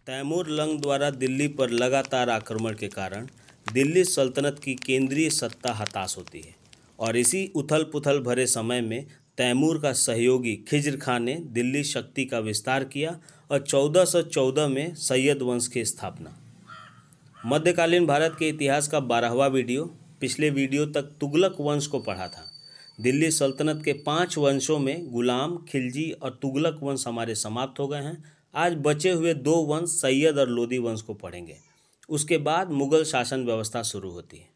Taimur lung द्वारा दिल्ली पर लगातार आक्रमण के कारण दिल्ली सल्तनत की केंद्रीय सत्ता हताश होती है और इसी उथल पुथल भरे समय में तैमूर का सहयोगी खिज्र खां ने दिल्ली शक्ति का विस्तार किया और 1414 में सैयद वंश की स्थापना। मध्यकालीन भारत के इतिहास का 12वां वीडियो। पिछले वीडियो तक तुगलक वंश को पढ़ा था। दिल्ली सल्तनत के 5 वंशों में गुलाम, खिलजी और तुगलक वंश हमारे समाप्त हो गए हैं। आज बचे हुए 2 वंश सैयद और लोदी वंश को पढ़ेंगे। उसके बाद मुगल शासन व्यवस्था शुरू होती है।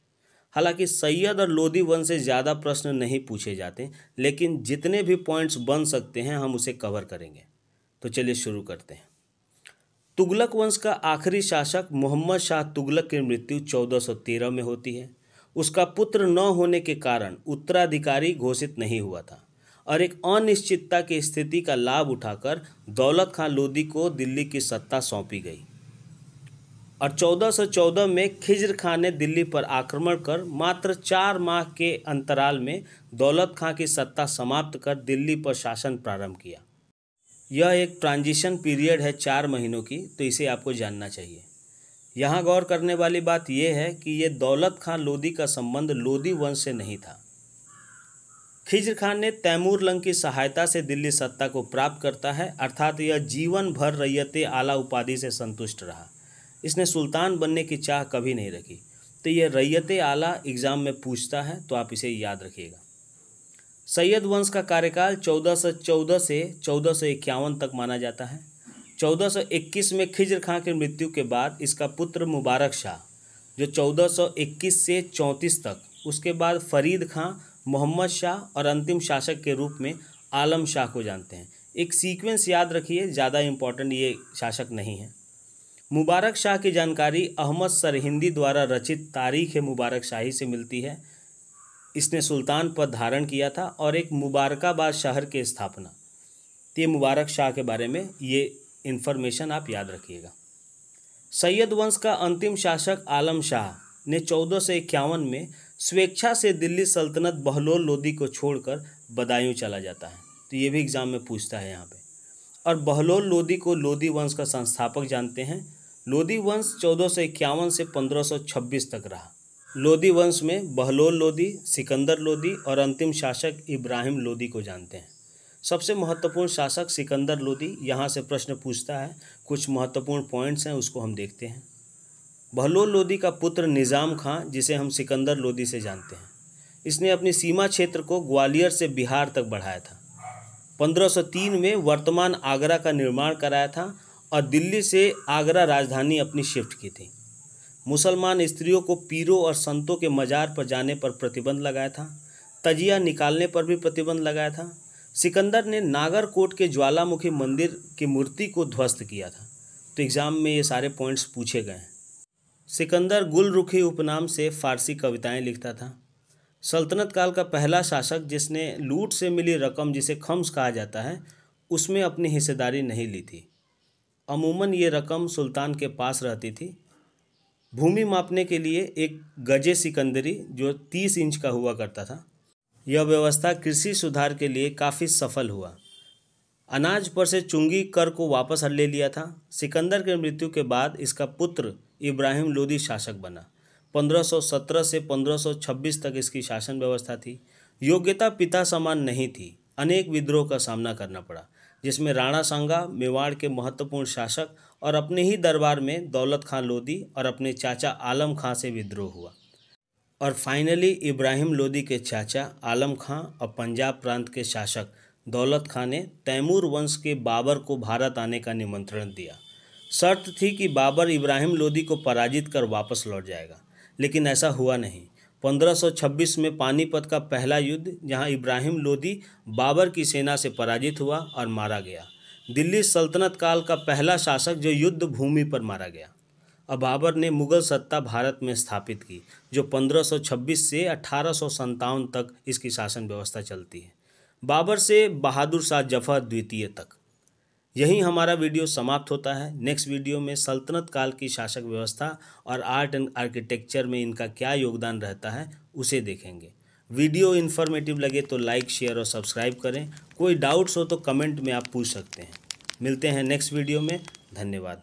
हालांकि सैयद और लोदी वंश से ज़्यादा प्रश्न नहीं पूछे जाते, लेकिन जितने भी पॉइंट्स बन सकते हैं हम उसे कवर करेंगे। तो चलिए शुरू करते हैं। तुगलक वंश का आखिरी शासक मोहम्मद शाह तुगलक की मृत्यु 1413 में होती है। उसका पुत्र न होने के कारण उत्तराधिकारी घोषित नहीं हुआ था और एक अनिश्चितता की स्थिति का लाभ उठाकर दौलत खां लोदी को दिल्ली की सत्ता सौंपी गई और 1414 में खिज्र खां ने दिल्ली पर आक्रमण कर मात्र 4 माह के अंतराल में दौलत खां की सत्ता समाप्त कर दिल्ली पर शासन प्रारंभ किया। यह एक ट्रांजिशन पीरियड है 4 महीनों की, तो इसे आपको जानना चाहिए। यहाँ गौर करने वाली बात यह है कि ये दौलत खां लोदी का संबंध लोदी वंश से नहीं था। खिज्र खां ने तैमूर लंग की सहायता से दिल्ली सत्ता को प्राप्त करता है, अर्थात यह जीवन भर रैयते आला उपाधि से संतुष्ट रहा। इसने सुल्तान बनने की चाह कभी नहीं रखी। तो यह रैयते आला एग्ज़ाम में पूछता है, तो आप इसे याद रखिएगा। सैयद वंश का कार्यकाल 1414 से 1451 तक माना जाता है। 1421 में खिज्र खां की मृत्यु के बाद इसका पुत्र मुबारक शाह, जो 1421 से 34 तक, उसके बाद फरीद खां, मोहम्मद शाह और अंतिम शासक के रूप में आलम शाह को जानते हैं। एक सीक्वेंस याद रखिए, ज़्यादा इम्पोर्टेंट ये शासक नहीं है। मुबारक शाह की जानकारी अहमद सरहिंदी द्वारा रचित तारीख़ मुबारक शाही से मिलती है। इसने सुल्तान पद धारण किया था और एक मुबारकाबाद शहर की स्थापना। तो ये मुबारक शाह के बारे में ये इन्फॉर्मेशन आप याद रखिएगा। सैयद वंश का अंतिम शासक आलम शाह ने 1451 में स्वेच्छा से दिल्ली सल्तनत बहलोल लोदी को छोड़कर बदायूं चला जाता है। तो ये भी एग्ज़ाम में पूछता है यहाँ पे। और बहलोल लोदी को लोदी वंश का संस्थापक जानते हैं। लोदी वंश 1451 से 1526 तक रहा। लोदी वंश में बहलोल लोदी, सिकंदर लोदी और अंतिम शासक इब्राहिम लोदी को जानते हैं। सबसे महत्वपूर्ण शासक सिकंदर लोदी, यहाँ से प्रश्न पूछता है। कुछ महत्वपूर्ण पॉइंट्स हैं, उसको हम देखते हैं। बहलोल लोदी का पुत्र निज़ाम खां, जिसे हम सिकंदर लोदी से जानते हैं, इसने अपनी सीमा क्षेत्र को ग्वालियर से बिहार तक बढ़ाया था। 1503 में वर्तमान आगरा का निर्माण कराया था और दिल्ली से आगरा राजधानी अपनी शिफ्ट की थी। मुसलमान स्त्रियों को पीरों और संतों के मज़ार पर जाने पर प्रतिबंध लगाया था। तजिया निकालने पर भी प्रतिबंध लगाया था। सिकंदर ने नागरकोट के ज्वालामुखी मंदिर की मूर्ति को ध्वस्त किया था। तो एग्ज़ाम में ये सारे पॉइंट्स पूछे गए हैं। सिकंदर गुलरुखी उपनाम से फ़ारसी कविताएं लिखता था। सल्तनत काल का पहला शासक जिसने लूट से मिली रकम, जिसे खम्स कहा जाता है, उसमें अपनी हिस्सेदारी नहीं ली थी। अमूमन ये रकम सुल्तान के पास रहती थी। भूमि मापने के लिए एक गजे सिकंदरी जो 30 इंच का हुआ करता था। यह व्यवस्था कृषि सुधार के लिए काफ़ी सफल हुआ। अनाज पर से चुंगी कर को वापस ले लिया था। सिकंदर की मृत्यु के बाद इसका पुत्र इब्राहिम लोदी शासक बना। 1517 से 1526 तक इसकी शासन व्यवस्था थी। योग्यता पिता समान नहीं थी। अनेक विद्रोह का सामना करना पड़ा, जिसमें राणा सांगा, मेवाड़ के महत्वपूर्ण शासक, और अपने ही दरबार में दौलत खां लोदी और अपने चाचा आलम खां से विद्रोह हुआ। और फाइनली इब्राहिम लोदी के चाचा आलम खां और पंजाब प्रांत के शासक दौलत खां ने तैमूर वंश के बाबर को भारत आने का निमंत्रण दिया। शर्त थी कि बाबर इब्राहिम लोदी को पराजित कर वापस लौट जाएगा, लेकिन ऐसा हुआ नहीं। 1526 में पानीपत का पहला युद्ध, जहां इब्राहिम लोदी बाबर की सेना से पराजित हुआ और मारा गया। दिल्ली सल्तनत काल का पहला शासक जो युद्ध भूमि पर मारा गया। अब बाबर ने मुगल सत्ता भारत में स्थापित की, जो 1526 से 1857 तक इसकी शासन व्यवस्था चलती है। बाबर से बहादुर शाह जफर द्वितीय तक। यहीं हमारा वीडियो समाप्त होता है। नेक्स्ट वीडियो में सल्तनत काल की शासक व्यवस्था और आर्ट एंड आर्किटेक्चर में इनका क्या योगदान रहता है, उसे देखेंगे। वीडियो इन्फॉर्मेटिव लगे तो लाइक, शेयर और सब्सक्राइब करें। कोई डाउट्स हो तो कमेंट में आप पूछ सकते हैं। मिलते हैं नेक्स्ट वीडियो में। धन्यवाद।